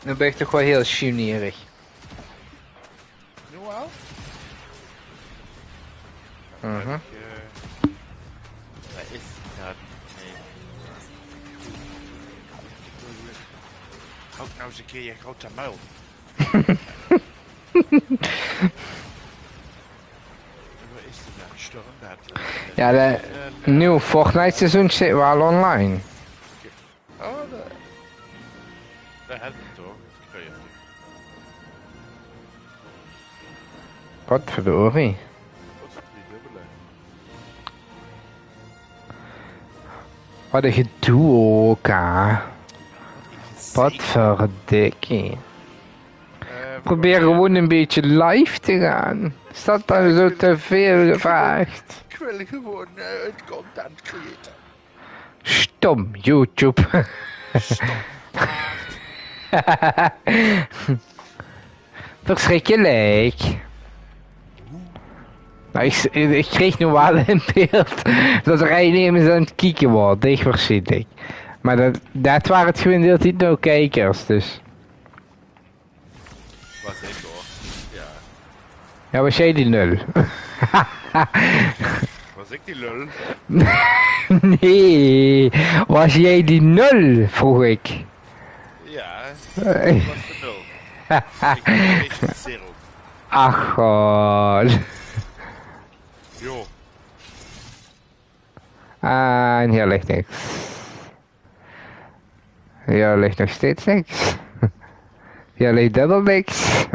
Nu ben ik toch wel heel chunierig. Nu al? Mhm. Nee, is... Ja, nee. Houd nou eens een keer je grote muil. Waar is die nou? Stormbad. Ja, de nieuwe Fortnite seizoen zit wel online. Oh, daar heb je het toch? Kun je. Wat verdorie. Wat is die dubbele? Wat een gedoe ook, hè. Wat verdikkie. Probeer gewoon een beetje live te gaan. Is dat dan zo te veel gevraagd? Ik wil gewoon het content creëren. Stom, YouTube. Verschrikkelijk. Nou, ik kreeg nu wel in beeld dat er eigenlijk aan het kieken wordt, echt verschrikkelijk. Maar dat waren het gewoon heel niet nou kijkers, dus. Wat ik hoor. Ja. Ja, was jij die nul? Was ik die lul? Nee, was jij die nul, vroeg ik. Ja, dat was de nul. Ik ben een beetje de zero. Ach god. Jo. En hier ligt niks. Hier ligt nog steeds niks. Hier ligt dubbel niks.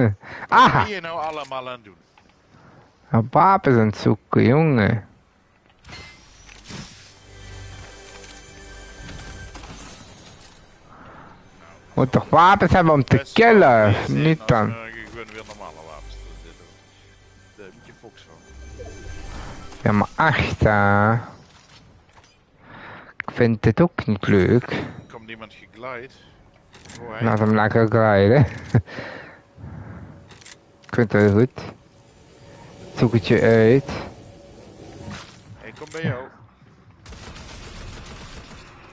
Aha! Wat ben je nou allemaal aan het doen? Wapens aan het zoeken, jongen. Moet toch wapens hebben om te killen, niet dan. Ik ben weer normale wapens. Daar moet je fox van. Ja, maar achter. Ik vind dit ook niet leuk. Er komt iemand geglide. Oh, hij... Laat hem lekker gliden. Ik vind het wel goed. Zoek het je uit. Hij komt bij jou.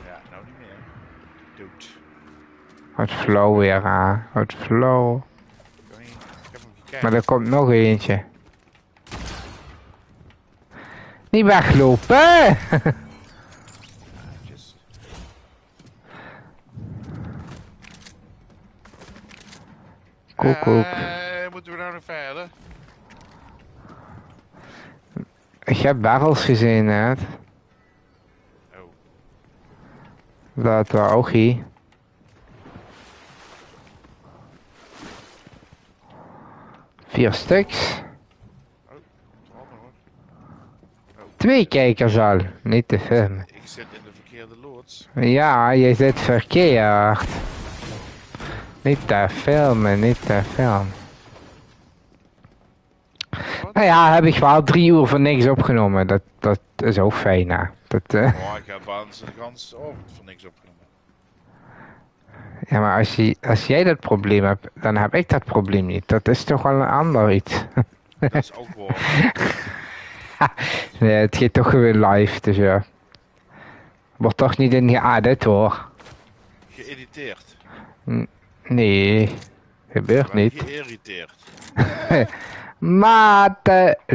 Ja, nou niet meer. Dood. Wat flauw weer, hè. Wat flauw. Ik heb hem gekeken. Maar er komt nog eentje. Niet weglopen! Koekoek. Moeten we nou nog verder? Ik heb barrels gezien net. Oh. Dat was ook hier. Vier stuks. Oh, hoor. Oh. 2 kijkers al, niet te filmen. Ik zit in de verkeerde loods. Ja, je zit verkeerd. Niet te filmen, niet te filmen. Nou ja, heb ik wel 3 uur voor niks opgenomen. Dat is ook fijn, hè. Dat, Oh, ik heb de gans voor niks opgenomen. Ja, maar als jij dat probleem hebt, dan heb ik dat probleem niet. Dat is toch wel een ander iets. Dat is ook waar. Nee, het gaat toch weer live, dus ja. Wordt toch niet in geëdit hoor. Geïrriteerd. Nee, gebeurt niet. Geïrriteerd. Mateloos.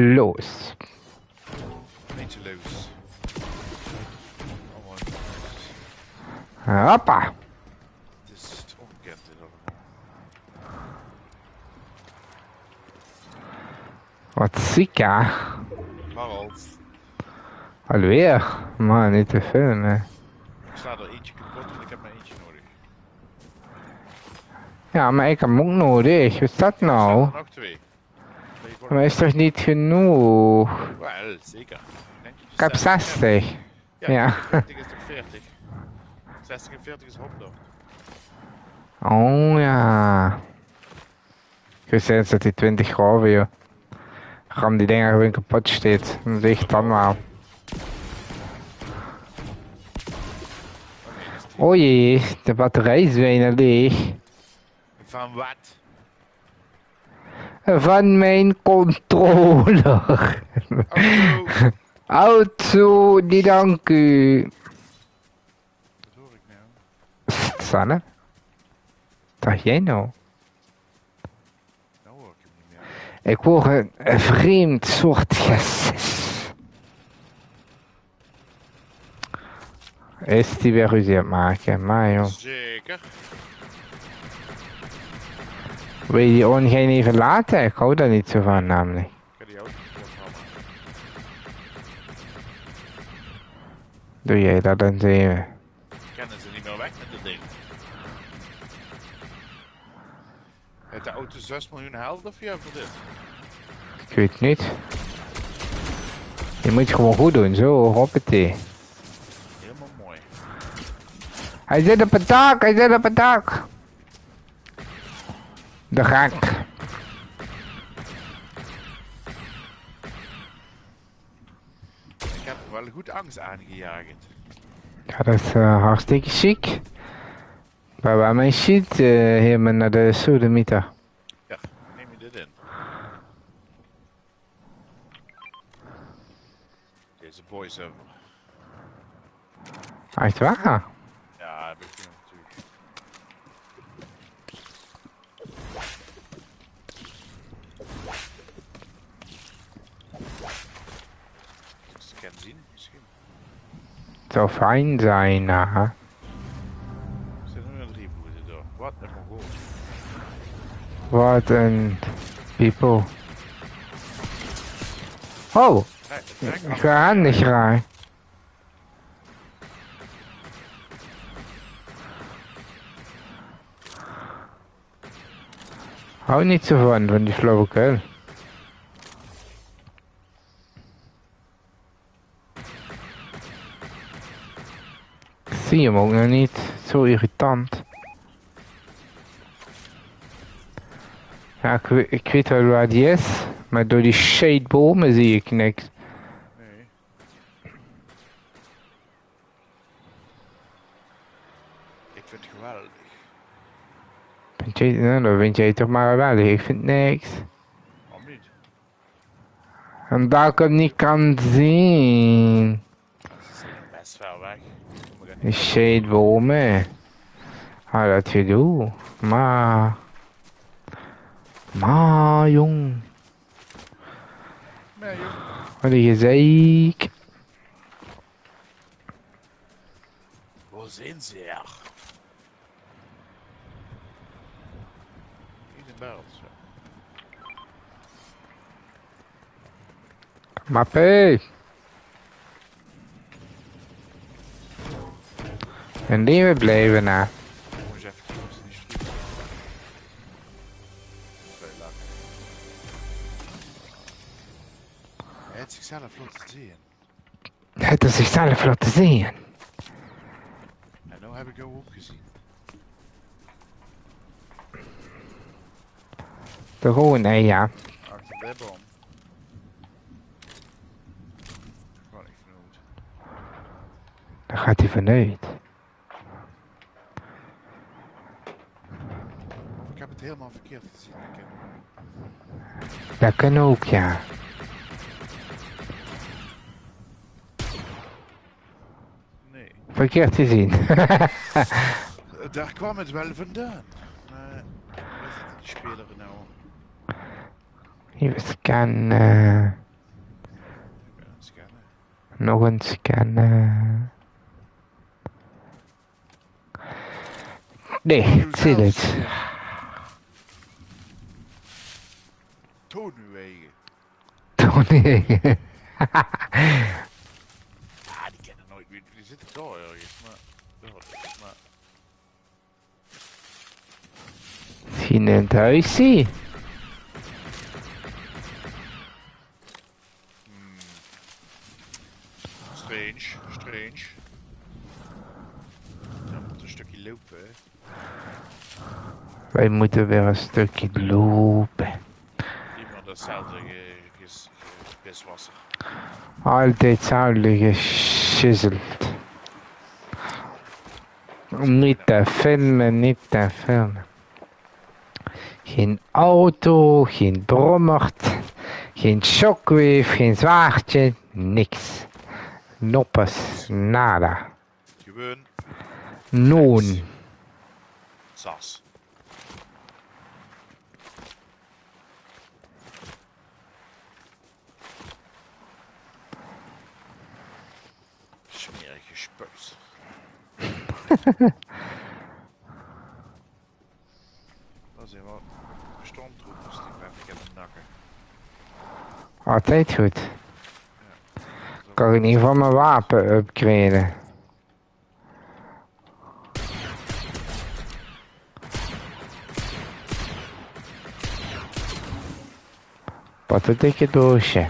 Beetje leus. Oh man. Hoppa. Het is ongekend dit allemaal. Wat ziek, hè? Harold. Alweer. Maar niet te filmen. Ik sla er eentje kapot en ik heb maar eentje nodig. Ja, maar ik heb hem ook nodig. Wat is dat nou? Er nog 2. Maar is toch niet genoeg? Wel, zeker. Ik heb 60. Ja. 40 is toch 40? 60 en 40 is 100. Oh ja. Ik wist eens dat die 20 graven, joh. Ram die dingen gewoon kapot steeds. Dan zeg je het dan wel. Oh jee, de batterij is bijna leeg. Van wat? Van mijn controller. Auto. Auto, die dank u. Wat hoor ik nou? Sanne? dacht jij nou? Nou hoor ik hem niet meer. Ik hoor een vreemd soort gesis. Is die weer ruzie aan het maken? Maar joh. Zeker. Wil je die on geen even laten? Ik hou daar niet zo van namelijk. Ik ga die auto kapot halen. Doe jij dat dan even? Kennen ze niet meer weg met dat ding. Heeft de auto 6 miljoen geld of ja voor dit? Ik weet het niet. Je moet het gewoon goed doen, zo, hoppatee. Helemaal mooi. Hij zit op het dak, hij zit op het dak. De gek. Ik heb wel goed angst aangejaagd. Ja, dat is hartstikke chic. Maar waar mijn shit helemaal naar de sodemieter. Ja, neem je dit in. Deze voice-over. Echt waar? Ja, heb ik natuurlijk. Als ik kan zien, misschien. Het zou fijn zijn, hè. Er zitten nu 3 boeren door. Wat een mongool. Wat een people. Oh, Nee, ik ga handig graag. Hou niet zo van die flauwekul. Ik zie hem ook nog niet. Zo irritant. Ja, ik weet wel waar die is, maar door die shadebomen zie ik niks. Nee. Ik vind het geweldig. Vind jij, nou, dan vind jij toch maar wel. Ik vind niks. Waarom niet? Omdat ik hem niet kan zien. Ze zijn best ver weg. Die shadebomen. Ah, dat gedoe. Maar jong. Nee joh. Wat een gezeik. Waar zijn ze er? In de barrels. Mappé. En die we blijven na. Moet eens even kijken of ze niet vliegen. Twee lachen. Hij heeft zichzelf laten zien. Het is zichzelf laten zien. En nu heb ik jou ook gezien. De gewoon, nee ja. Achter de boom. Wat ik vernoemd. Daar gaat hij vanuit. Of ik heb het helemaal verkeerd gezien. Dat kan ook, ja. Nee. Verkeerd gezien. Daar kwam het wel vandaan. Maar waar zit die speler nou? Even scannen. Scannen. Nog een scannen. Nee, ik zie het. Toon uw eigen. Tony. Ah, die kennen nooit meer. Die zitten daar ergens. Maar. Misschien in het huisje. Strange. Dan moet een stukje lopen. Hè. Wij moeten weer een stukje lopen. Iemand datzelfde piswasser. Altijd hetzelfde geschizzeld. Niet te filmen. Geen auto, geen brommert, geen shockwave, geen zwaardje, niks. Noppes, nada. Gewoon Noon. sas. gespuit. Dat zijn wel stormtroepers die ben ik in de nakken. Altijd goed. Ja. Kan ik in ieder geval mijn wapen upgraden. Wat een dikke doosje.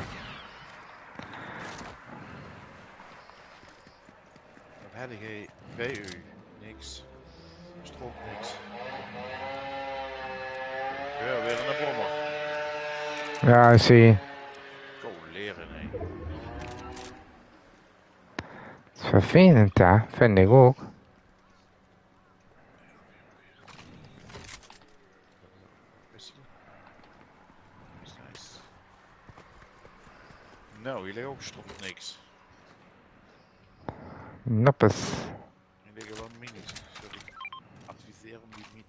Wat heb jij bij u? Niks. Strook niks. Ja, weer een bommer. Ja, zie. Leren, nee. Het is vervelend, hè? Vind ik ook. Is nice. Nou, hier ligt ook stond niks. Noppes. Hier liggen wel minis. Sorry. Adviseer om die niet.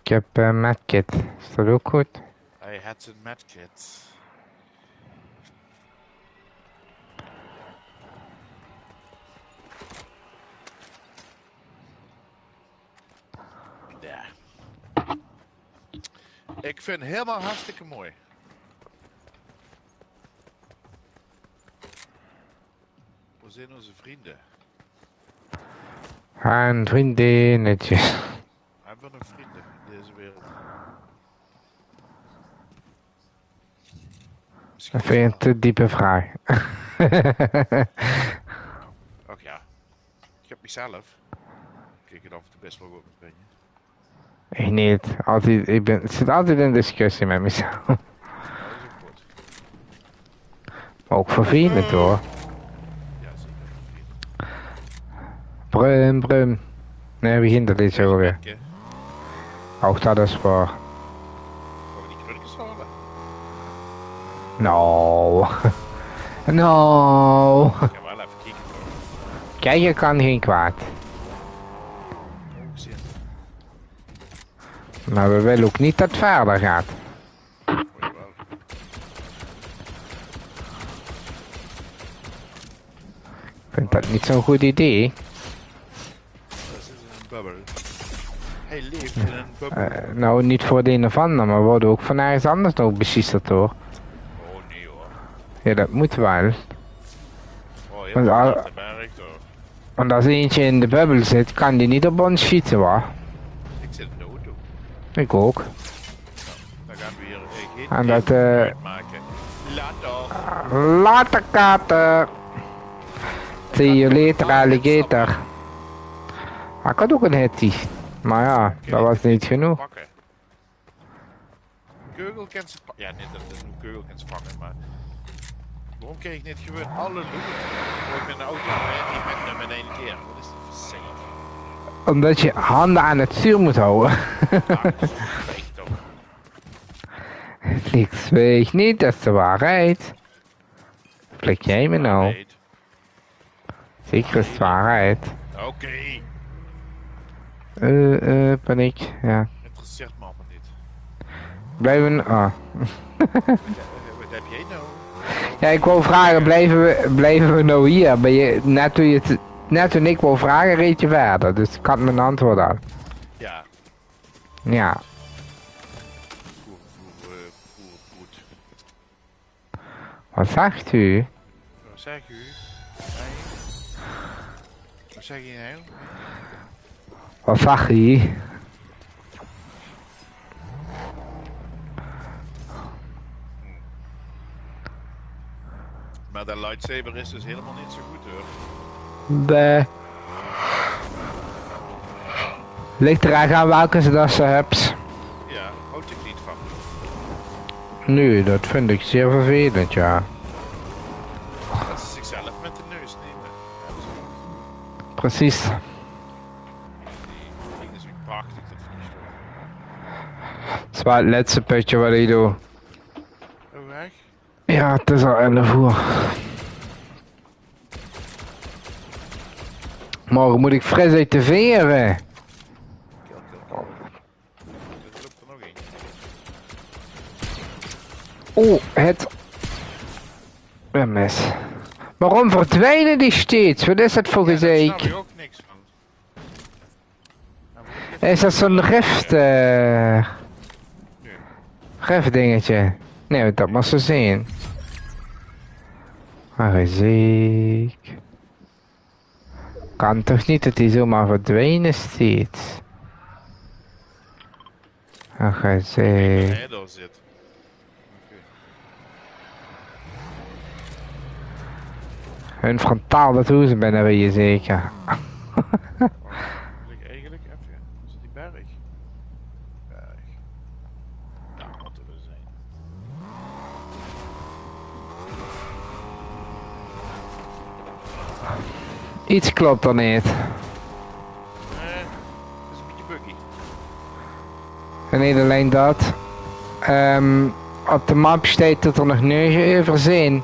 Ik heb medkit. Is dat ook goed? Hij had zijn medkit. Ja. Ik vind het helemaal hartstikke mooi. Waar zijn onze vrienden? En vriendinnetjes. Hebben we nog vrienden in deze wereld? Dat vind je een te diepe vraag. Och ja. Ik heb mezelf. Kijk het af en toe best wel goed met ben je. Ik niet. Altijd, ik zit altijd in discussie met mezelf. Nou, dat is ook goed. Maar ook vervelend hoor. Ja, zeker. Brum, brum. Nee, begint er dit zo weer. Ook dat is voor. Gaan we die krulletjes halen? No. No. Ik ga wel even kijken. Kijken kan geen kwaad. Oh, zin. Maar we willen ook niet dat het verder gaat. Oh, jawel. Ik vind dat niet zo'n goed idee. Dat is een bubbel. Hij leeft in een bubbel. Nou, niet voor de een of ander, maar we worden ook van ergens anders nog beziesterd hoor. Oh nee hoor. Ja, dat moet wel. Oh, Want helemaal al- niet de berg hoor. Want als eentje in de bubbel zit, kan die niet op ons schieten hoor. Ik zit in de auto. Ik ook. Dan gaan we hier En dat, maken. Laat toch. Later kater. See you later alligator. Ah, ik had ook een hitty. Maar ja, dat was niet genoeg. Pakken. Keugel kan ze pakken. Ja, niet dat een keugel kan ze vangen, maar... Waarom krijg ik niet gewoon alle loot? Voor ik met de auto die met één keer. Wat is dit verschrikkelijk? Omdat je handen aan het stuur moet houden. Nou, dat is echt toch. Ik zweeg niet, dat is de waarheid. Flik jij me nou? Weet. Zeker is de waarheid. Oké. Paniek, ja. Interesseert me allemaal niet. Blijven, Wat heb jij nou? Ja, ik wou vragen, blijven we nou hier? Ben je, net toen ik wou vragen, reed je verder. Dus ik had mijn antwoord al. Ja. Ja. Goed. Wat zegt u? Wat zeg u? Nee. Wat zeg je nou? Wat zag u? Maar de lightsaber is dus helemaal niet zo goed hoor. Ligt eraan aan welke ze dat ze hebt. Ja, houd ik niet van. Nu, dat vind ik zeer vervelend, ja. Dat ze zichzelf met de neus nemen. Ja, dat is goed. Precies. Die ding is ook prachtig, dat vind ik zo. Het is wel het laatste putje wat ik doe. Oh, weg? Ja, het is al 11 uur. Morgen moet ik fris uit de veren. Kill. Er loopt er nog eentje. Oh, het... Een mes. Waarom verdwijnen die steeds? Wat is dat voor Daar gezeik? snap ik ook niks van. Is dat zo'n rift, rift dingetje? Nee, dat moet zo zijn. Maar gezeik. Kan toch niet dat die zomaar verdwijnen steeds? Ach, gezeik. Hij daar zit. Hun frontaal dat hoe ze binnen wil je zeker. Eigenlijk even. Is het die berg? Berg. Daar moeten we zijn. Iets klopt er niet. Dat is een beetje buggy. En niet alleen dat. Op de map staat dat er nog 9 uur zijn.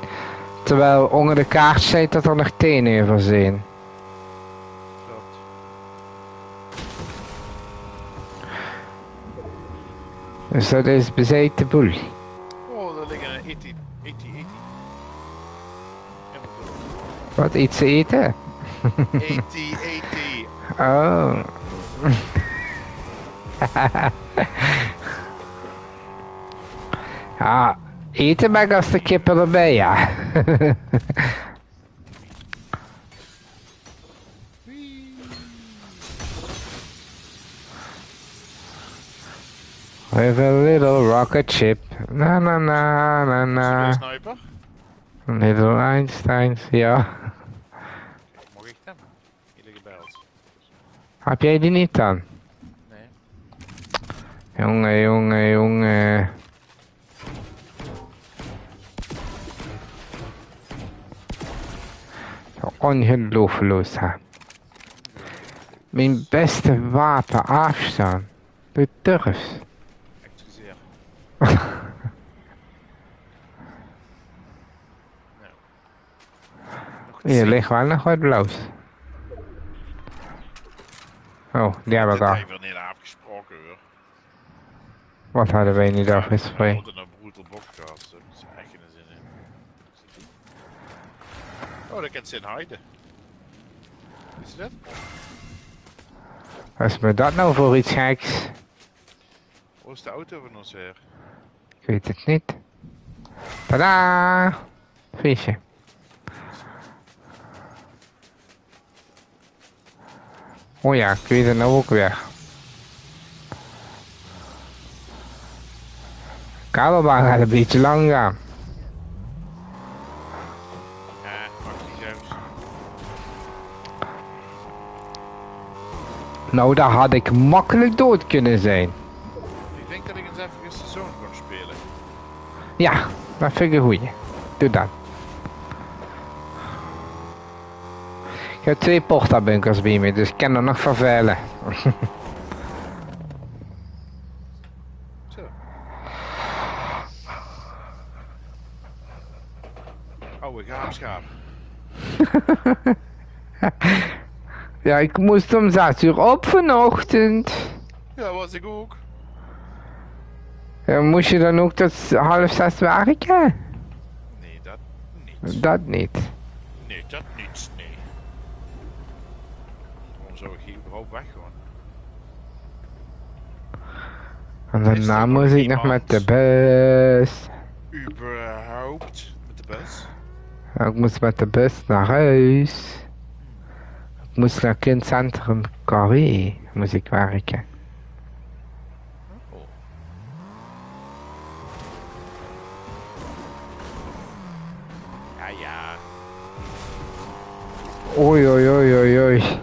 Terwijl onder de kaart staat dat er nog 10 uur zijn. Klopt. Dus dat is bezeten boel. Oh, daar liggen een 80. Wat, iets te eten? 80. Oh. Ja, eten ben ik als de kippen erbij, ja. With a little rocket ship. Na na na na Is er na. een sniper? Little Einsteins, ja. Mag ik hem? Jullie gebeld. Heb jij die niet dan? Nee. Jongen. Ongelooflijk, hè. Mijn beste wapen afstaan. De durf. Excuseer. Hier ligt wel nog wat blauws. Oh, die heb ik Dit al. hebben we niet afgesproken hoor. Wat hadden wij niet We afgesproken? hadden een brutal podcast. Daar heb ik echt geen zin in. Oh, dat kent ze in Heide. Is dat? Wat is me dat nou voor iets geks? Hoe is de auto van ons weer? Ik weet het niet. Tadaa! Visje. Oh ja, ik weet het nou ook weer. Kabelbaan gaat een beetje lang gaan. Ja, maakt niet uit. Nou, daar had ik makkelijk dood kunnen zijn. Ik denk dat ik eens even een seizoen kan spelen. Ja, dat vind ik een goeie. Doe dat. Ik heb 2 portabunkers bij me, dus ik kan er nog vervuilen. Zo. Oude gaapschaap. Ja, ik moest om 6 uur op vanochtend. Ja, was ik ook. Ja, moest je dan ook tot 5:30 werken? Nee, dat niet. Dat niet. Nee, dat niet. Nee. Waarom zou ik hier überhaupt weg gewoon? En Is er daarna nog moest ik nog iemand? met de bus. Überhaupt met de bus? Ja, ik moest met de bus naar huis. Ik moest naar kindcentrum Carré, moest ik werken. Oh. Ja, ja. Oei, oei, oei, oei, oei.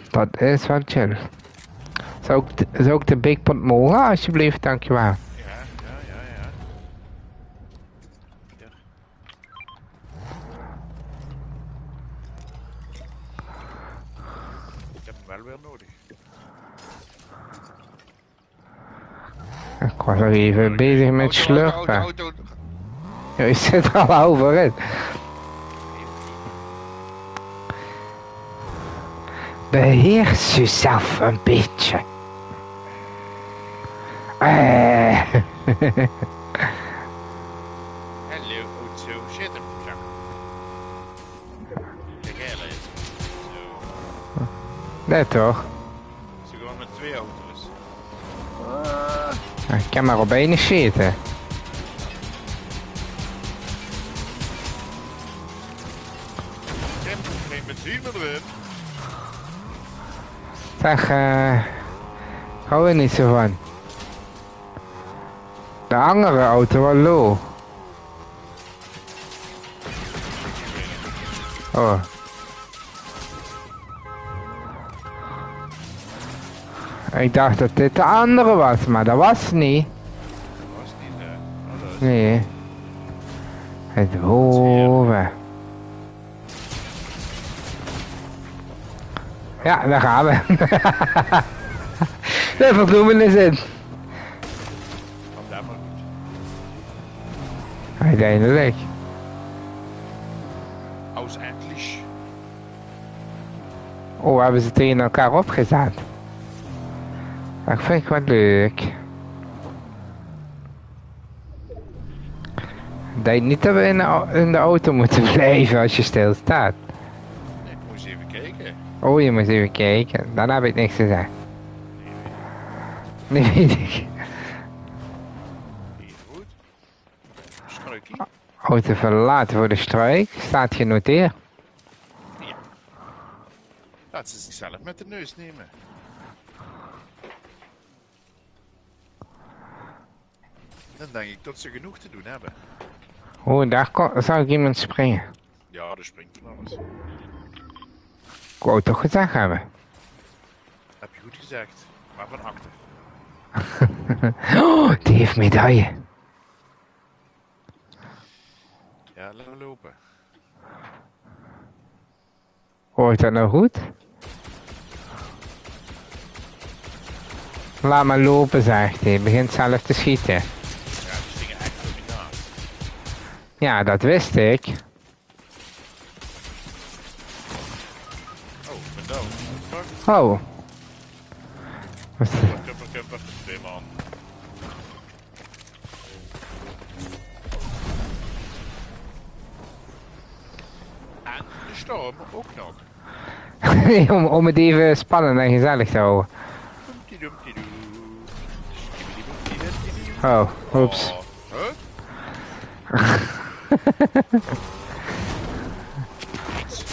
Dat is wel chill. Zou ik de Big Pot mogen, alsjeblieft, dankjewel. Ja. Hier. Ik heb hem wel weer nodig. Ik was nog even bezig met slurpen. Auto. Ja, je zit er al over in. Beheers jezelf een beetje. Hallo, auto. Zit hem, zak. Kijk, heel even. Zo. Nee toch? Ze gewoon met 2 auto's. Ik kan maar op één zitten. Geen benzine erin. Zeg, hou er niet zo van. De andere auto was low. Oh. Ik dacht dat dit de andere was, maar dat was het niet. Dat was niet, hè. Oh, dat is... Nee. Het boven. Ja, daar gaan we. De verbloemen is in. Kom daar maar goed. Uiteindelijk. Ausendlich. Oh, hebben ze tegen elkaar opgezet. Dat vind ik wel leuk. Ik denk niet dat we in de auto moeten blijven als je stilstaat. Nee, ik moest even kijken. Oh, je moet even kijken. Dan heb ik niks te zeggen. Nee, weet ik. Hier goed. Struikie. Auto verlaten voor de strijk. Staat genoteerd. Ja. Laat ze zichzelf met de neus nemen. Dan denk ik dat ze genoeg te doen hebben. Oh, daar zou ik iemand springen. Ja, er springt van alles. Ik wou het toch gezegd hebben. Heb je goed gezegd. Maar van achter. Oh, die heeft medaille. Ja, laten we lopen. Hoort dat nou goed? Laat maar lopen, zegt hij. Begint zelf te schieten. Ja, die stingen echt op je naast. Ja, dat wist ik. Oh, ik ben dood. Fuck. Oh. Wat- Kumper. 2 man. En de storm ook nog. om het even spannend en gezellig te houden. Doemtiedoemtiedoe. Oh, oeps. Oh, huh?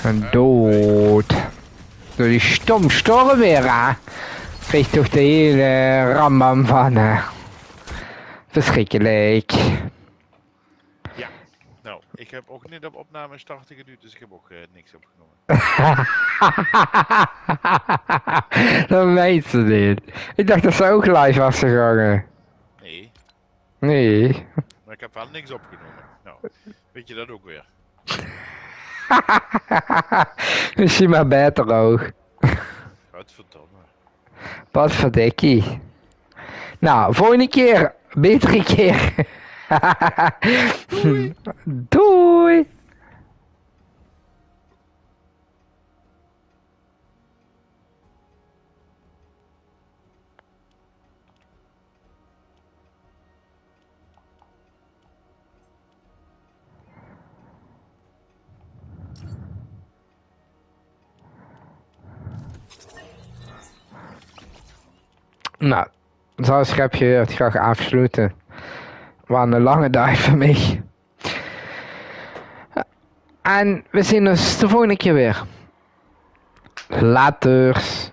Een dood. Door die storm weer, hè. Kreeg toch de hele rambam van, verschrikkelijk. Ja. Nou, ik heb ook niet op opname starten geduwd, dus ik heb ook niks opgenomen. Dat weet ze niet. Ik dacht dat ze ook live was gegangen. Nee, Nee. maar ik heb wel niks opgenomen. Nou, weet je dat ook weer? Misschien maar beter ook. Godverdomme. Wat verdikkie. Nou, volgende keer. Betere keer. Doei. Doei. Nou, zoals ik heb gehoord, ga ik afsluiten. Wat een lange dag voor mij. En we zien ons de volgende keer weer. Laters.